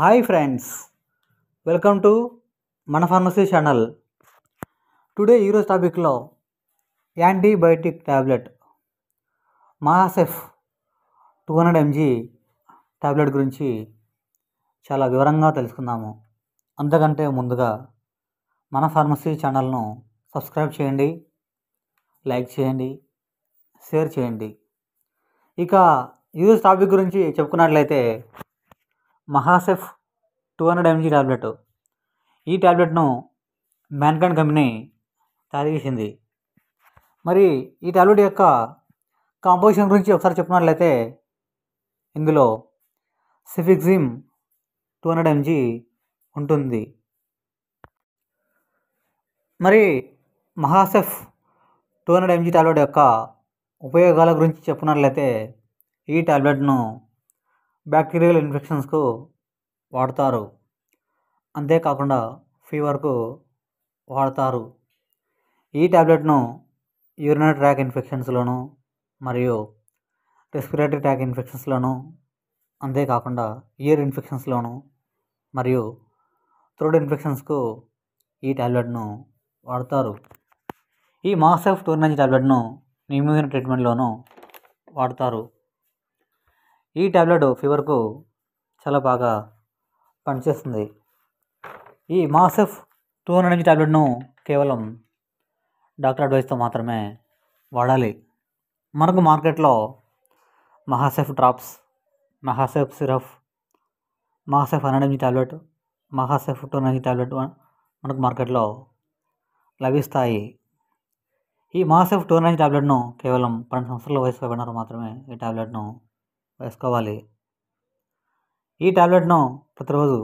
Hi friends, welcome to మన pharmacy channel. Today ఈరోజు టాపిక్లో antibiotic tablet Mahacef 200 mg tablet గురించి చాలా వివరంగా తెలుసుకుందాము. అంతకంటే ముందుగా మన ఫార్మసీ ఛానల్ను సబ్స్క్రైబ్ చేయండి, లైక్ చేయండి, షేర్ చేయండి. ఇక ఈరోజు టాపిక్ గురించి చెప్పుకున్నట్లయితే మహాసెఫ్ 200 mg ట్యాబ్లెట్. ఈ ట్యాబ్లెట్ను మ్యాన్కైండ్ కంపెనీ తయారు చేసింది. మరి ఈ ట్యాబ్లెట్ యొక్క కాంపోజిషన్ గురించి ఒకసారి చెప్పుకున్నట్లయితే ఇందులో సిఫిక్జిమ్ 200 mg ఉంటుంది. మరి మహాసెఫ్ 200 mg ట్యాబ్లెట్ యొక్క ఉపయోగాల గురించి చెప్పుకున్నట్లయితే ఈ ట్యాబ్లెట్ను బ్యాక్టీరియల్ ఇన్ఫెక్షన్స్కు వాడతారు. అంతేకాకుండా ఫీవర్కు వాడతారు. ఈ ట్యాబ్లెట్ను యూరినరీ ట్రాక్ ఇన్ఫెక్షన్స్లోను మరియు రెస్పిరేటరీ ట్రాక్ ఇన్ఫెక్షన్స్లోను, అంతేకాకుండా ఇయర్ ఇన్ఫెక్షన్స్లోను మరియు థ్రోట్ ఇన్ఫెక్షన్స్కు ఈ ట్యాబ్లెట్ను వాడతారు. ఈ మహాసెఫ్ 200 mg ట్యాబ్లెట్ను న్యూమోనియా ట్రీట్మెంట్లోనూ వాడతారు. ఈ ట్యాబ్లెట్ ఫీవర్కు చాలా బాగా పనిచేస్తుంది. ఈ మహాసెఫ్ 200 mg ట్యాబ్లెట్ను కేవలం డాక్టర్ అడ్వైస్తో మాత్రమే వాడాలి. మనకు మార్కెట్లో Mahacef drops, Mahacef syrup, Mahacef 100 mg tablet, Mahacef 200 mg tablet మనకు మార్కెట్లో లభిస్తాయి. ఈ మహాసెఫ్ 200 mg ట్యాబ్లెట్ను కేవలం 12 సంవత్సరాల వయసు పైబడిన మాత్రమే ఈ ట్యాబ్లెట్ను వేసుకోవాలి. ఈ ట్యాబ్లెట్ను ప్రతిరోజు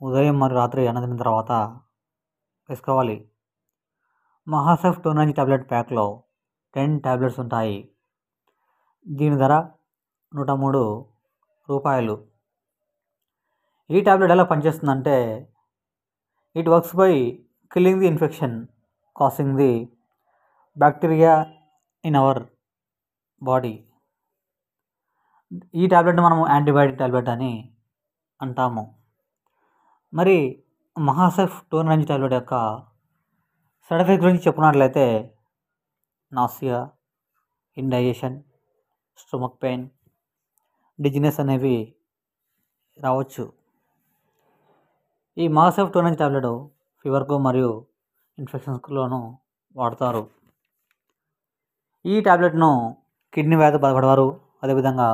ఉదయం మరియు రాత్రి అన్నం తిన్న తర్వాత వేసుకోవాలి. మహాసెఫ్ 200 mg ట్యాబ్లెట్ ప్యాక్లో 10 ట్యాబ్లెట్స్ ఉంటాయి. దీని ధర ₹103. ఈ ట్యాబ్లెట్ ఎలా పనిచేస్తుందంటే, it works by killing the infection causing the bacteria in our body. ఈ ట్యాబ్లెట్ని మనము యాంటీబయాటిక్ ట్యాబ్లెట్ అని అంటాము. మరి మహాసెఫ్ 200 mg ట్యాబ్లెట్ యొక్క సైడ్ ఎఫెక్ట్ గురించి చెప్పుకున్నట్లయితే nausea, indigestion, stomach pain, dizziness అనేవి రావచ్చు. ఈ మహాసెఫ్ 200 mg ట్యాబ్లెట్ ఫీవర్కు మరియు ఇన్ఫెక్షన్స్లోనూ వాడతారు. ఈ ట్యాబ్లెట్ను కిడ్నీ వ్యాధి బాధపడేవారు, అదేవిధంగా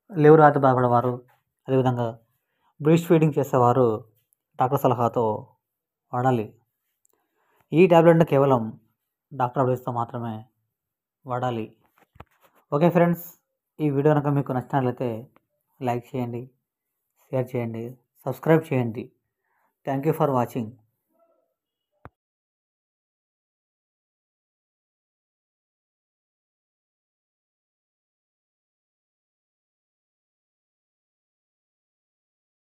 లివర్ వ్యాధి బాధపడేవారు, అదేవిధంగా బ్రెస్ట్ ఫీడింగ్ చేసేవారు డాక్టర్ సలహాతో వాడాలి. ఈ ట్యాబ్లెట్ను కేవలం డాక్టర్ అడ్వైస్తో మాత్రమే వాడాలి. ఓకే ఫ్రెండ్స్, ఈ వీడియో కనుక మీకు నచ్చినట్లయితే లైక్ చేయండి, షేర్ చేయండి, సబ్స్క్రైబ్ చేయండి. Thank you for watching.